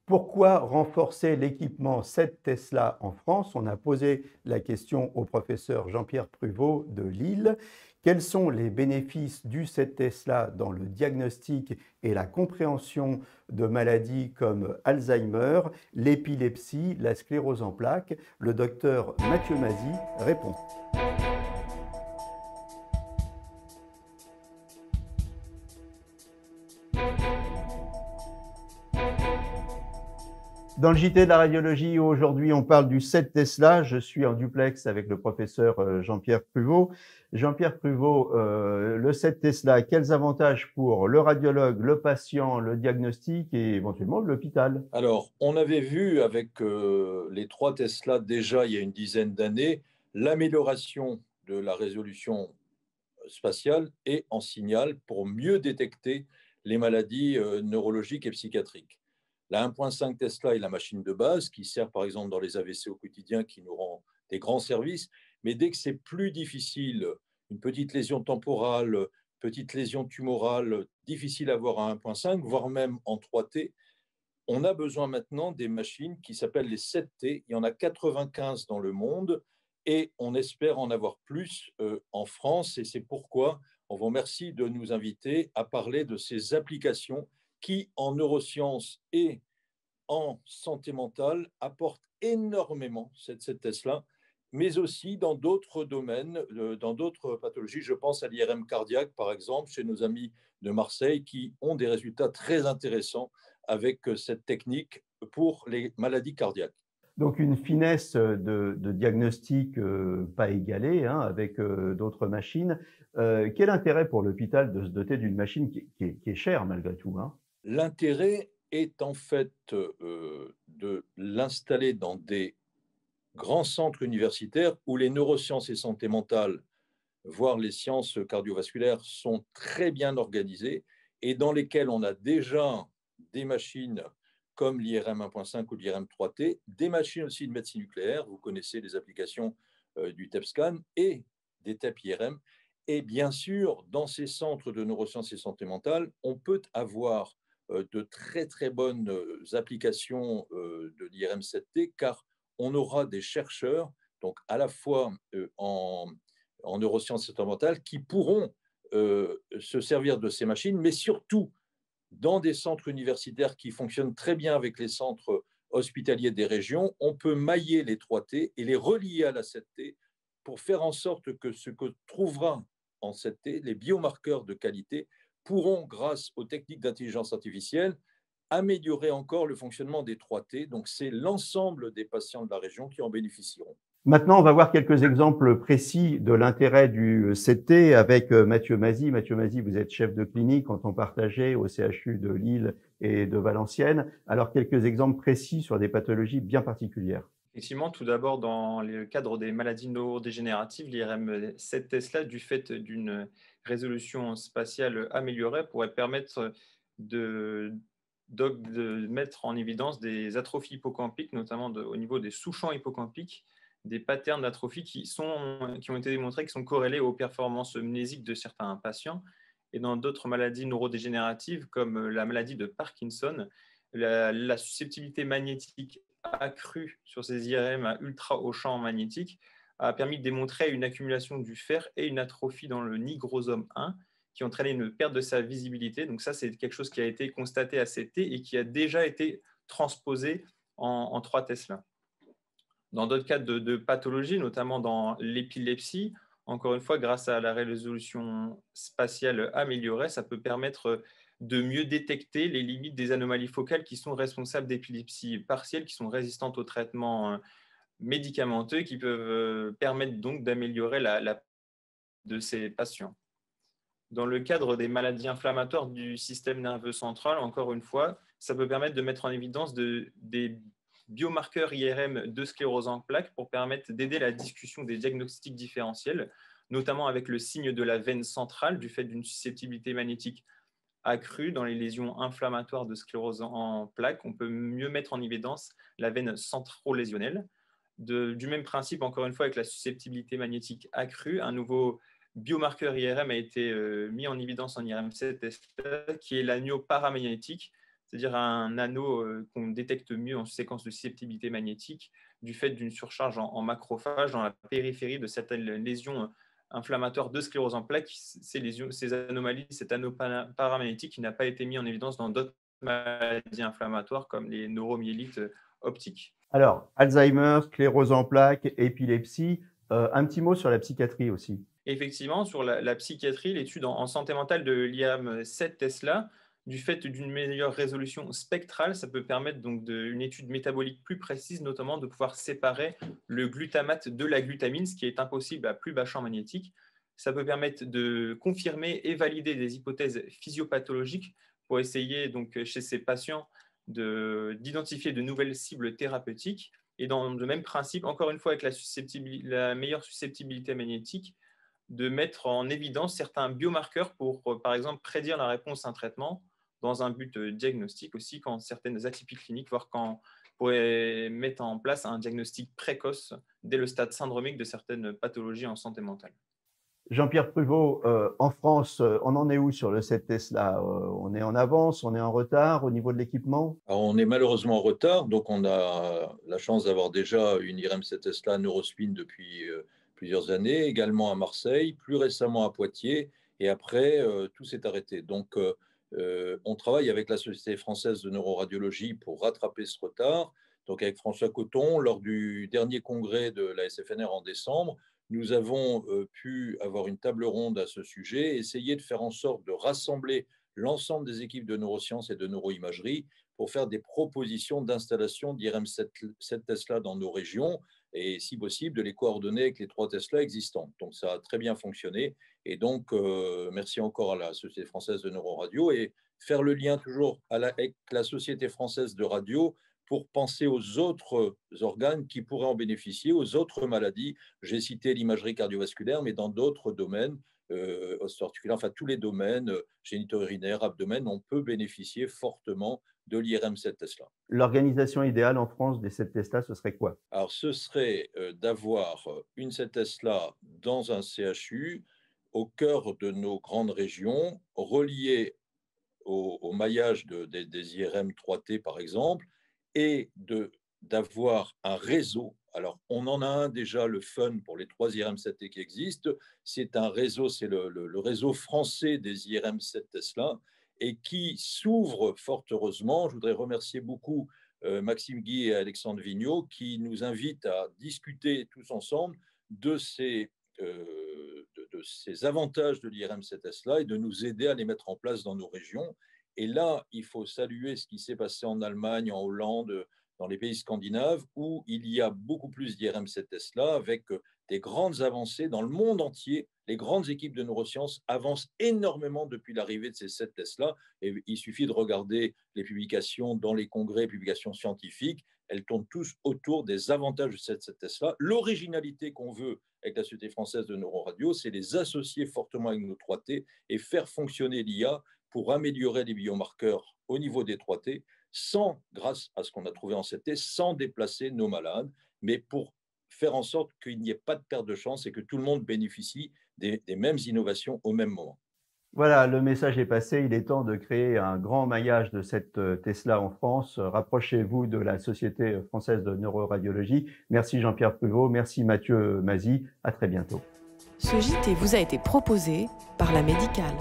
Pourquoi renforcer l'équipement 7 Tesla en France? On a posé la question au professeur Jean-Pierre Pruvot de Lille. Quels sont les bénéfices du 7 Tesla dans le diagnostic et la compréhension de maladies comme Alzheimer, l'épilepsie, la sclérose en plaques? Le docteur Mathieu Mazy répond. Dans le JT de la radiologie, aujourd'hui, on parle du 7 Tesla. Je suis en duplex avec le professeur Jean-Pierre Pruvot. Jean-Pierre Pruvot, le 7 Tesla, quels avantages pour le radiologue, le patient, le diagnostic et éventuellement l'hôpital? Alors, on avait vu avec les 3 Tesla déjà il y a une dizaine d'années, l'amélioration de la résolution spatiale et en signal pour mieux détecter les maladies neurologiques et psychiatriques. La 1.5 Tesla est la machine de base qui sert par exemple dans les AVC au quotidien, qui nous rend des grands services. Mais dès que c'est plus difficile, une petite lésion temporale, petite lésion tumorale, difficile à voir à 1.5, voire même en 3T, on a besoin maintenant des machines qui s'appellent les 7T. Il y en a 95 dans le monde et on espère en avoir plus en France. Et c'est pourquoi on vous remercie de nous inviter à parler de ces applications qui, en neurosciences et en santé mentale, apportent énormément cette Tesla, mais aussi dans d'autres domaines, dans d'autres pathologies. Je pense à l'IRM cardiaque, par exemple, chez nos amis de Marseille, qui ont des résultats très intéressants avec cette technique pour les maladies cardiaques. Donc une finesse de diagnostic pas égalée hein, avec d'autres machines. Quel intérêt pour l'hôpital de se doter d'une machine qui est chère malgré tout hein? L'intérêt est en fait de l'installer dans des grands centres universitaires où les neurosciences et santé mentale, voire les sciences cardiovasculaires, sont très bien organisées et dans lesquelles on a déjà des machines comme l'IRM 1.5 ou l'IRM 3T, des machines aussi de médecine nucléaire, vous connaissez les applications du TEP-scan et des TEP IRM. Et bien sûr, dans ces centres de neurosciences et santé mentale, on peut avoir de très très bonnes applications de l'IRM 7T car on aura des chercheurs, donc à la fois en neurosciences expérimentales, qui pourront se servir de ces machines, mais surtout dans des centres universitaires qui fonctionnent très bien avec les centres hospitaliers des régions, on peut mailler les 3T et les relier à la 7T pour faire en sorte que ce que trouvera en 7T, les biomarqueurs de qualité, pourront, grâce aux techniques d'intelligence artificielle, améliorer encore le fonctionnement des 3T. Donc, c'est l'ensemble des patients de la région qui en bénéficieront. Maintenant, on va voir quelques exemples précis de l'intérêt du CT avec Mathieu Mazy. Mathieu Mazy, vous êtes chef de clinique quand on partageait au CHU de Lille et de Valenciennes. Alors, quelques exemples précis sur des pathologies bien particulières. Effectivement, tout d'abord, dans le cadre des maladies neurodégénératives, l'IRM 7 Tesla, du fait d'une résolution spatiale améliorée, pourrait permettre de mettre en évidence des atrophies hippocampiques, notamment au niveau des sous-champs hippocampiques, des patterns d'atrophie qui ont été démontrés, qui sont corrélés aux performances mnésiques de certains patients. Et dans d'autres maladies neurodégénératives, comme la maladie de Parkinson, la susceptibilité magnétique accrue sur ces IRM à ultra haut champ magnétique a permis de démontrer une accumulation du fer et une atrophie dans le nigrosome 1 qui entraînait une perte de sa visibilité. Donc ça, c'est quelque chose qui a été constaté à CT et qui a déjà été transposé en 3 Tesla. Dans d'autres cas de pathologie, notamment dans l'épilepsie, encore une fois, grâce à la résolution spatiale améliorée, ça peut permettre de mieux détecter les limites des anomalies focales qui sont responsables d'épilepsie partielle, qui sont résistantes aux traitements médicamenteux, qui peuvent permettre donc d'améliorer la de ces patients. Dans le cadre des maladies inflammatoires du système nerveux central, encore une fois, ça peut permettre de mettre en évidence des biomarqueurs IRM de sclérose en plaques pour permettre d'aider la discussion des diagnostics différentiels, notamment avec le signe de la veine centrale du fait d'une susceptibilité magnétique accrue dans les lésions inflammatoires de sclérose en plaques. On peut mieux mettre en évidence la veine centro-lésionnelle. Du même principe, encore une fois, avec la susceptibilité magnétique accrue, un nouveau biomarqueur IRM a été mis en évidence en IRM7, qui est l'agneau paramagnétique, c'est-à-dire un anneau qu'on détecte mieux en séquence de susceptibilité magnétique du fait d'une surcharge en macrophages dans la périphérie de certaines lésions inflammatoires de sclérose en plaques. Ces anomalies, cet anneau paramagnétique qui n'a pas été mis en évidence dans d'autres maladies inflammatoires comme les neuromyélites optiques. Alors, Alzheimer, sclérose en plaques, épilepsie, un petit mot sur la psychiatrie aussi. Effectivement, sur la psychiatrie, l'étude en santé mentale de l'IRM 7 Tesla, du fait d'une meilleure résolution spectrale, ça peut permettre donc une étude métabolique plus précise, notamment de pouvoir séparer le glutamate de la glutamine, ce qui est impossible à plus bas champ magnétique. Ça peut permettre de confirmer et valider des hypothèses physiopathologiques pour essayer donc chez ces patients d'identifier de nouvelles cibles thérapeutiques. Et dans le même principe, encore une fois avec la meilleure susceptibilité magnétique, de mettre en évidence certains biomarqueurs pour, par exemple, prédire la réponse à un traitement dans un but diagnostique aussi, quand certaines atypies cliniques, voire quand on pourrait mettre en place un diagnostic précoce dès le stade syndromique de certaines pathologies en santé mentale. Jean-Pierre Pruvot, en France, on en est où sur le 7 Tesla? On est en avance, on est en retard au niveau de l'équipement? Alors, on est malheureusement en retard, donc on a la chance d'avoir déjà une IRM 7 Tesla Neurospin depuis plusieurs années, également à Marseille, plus récemment à Poitiers, et après, tout s'est arrêté. Donc, on travaille avec la Société française de neuroradiologie pour rattraper ce retard. Donc, avec François Coton, lors du dernier congrès de la SFNR en décembre, nous avons pu avoir une table ronde à ce sujet, essayer de faire en sorte de rassembler l'ensemble des équipes de neurosciences et de neuroimagerie pour faire des propositions d'installation d'IRM 7 Tesla dans nos régions et, si possible, de les coordonner avec les 3 Tesla existants. Donc, ça a très bien fonctionné. Et donc, merci encore à la Société française de neuroradio et faire le lien toujours avec la Société française de radio pour penser aux autres organes qui pourraient en bénéficier, aux autres maladies. J'ai cité l'imagerie cardiovasculaire, mais dans d'autres domaines, osteoarticulaires, enfin tous les domaines, génito-urinaires, abdomen, on peut bénéficier fortement de l'IRM 7 Tesla. L'organisation idéale en France des 7 Tesla, ce serait quoi? Alors, ce serait d'avoir une 7 Tesla dans un CHU au cœur de nos grandes régions, reliée au maillage des IRM 3T, par exemple, et d'avoir un réseau. Alors, on en a un déjà, le FUN, pour les 3 IRM 7T qui existent. C'est un réseau, c'est le réseau français des IRM 7 Tesla, et qui s'ouvre fort heureusement. Je voudrais remercier beaucoup Maxime Guy et Alexandre Vigneault, qui nous invitent à discuter tous ensemble de ces avantages de l'IRM 7 Tesla et de nous aider à les mettre en place dans nos régions. Et là, il faut saluer ce qui s'est passé en Allemagne, en Hollande, dans les pays scandinaves, où il y a beaucoup plus d'IRM 7 Tesla, avec des grandes avancées dans le monde entier. Les grandes équipes de neurosciences avancent énormément depuis l'arrivée de ces 7 Tesla. Et il suffit de regarder les publications dans les congrès, publications scientifiques. Elles tournent tous autour des avantages de cette 7 Tesla. L'originalité qu'on veut avec la Société française de neuroradio, c'est les associer fortement avec nos 3T et faire fonctionner l'IA pour améliorer les biomarqueurs au niveau des 3T, grâce à ce qu'on a trouvé en 7T, sans déplacer nos malades, mais pour faire en sorte qu'il n'y ait pas de perte de chance et que tout le monde bénéficie des mêmes innovations au même moment. Voilà, le message est passé. Il est temps de créer un grand maillage de cette Tesla en France. Rapprochez-vous de la Société française de neuroradiologie. Merci Jean-Pierre Pruvot, merci Mathieu Mazy. À très bientôt. Ce JT vous a été proposé par La Médicale.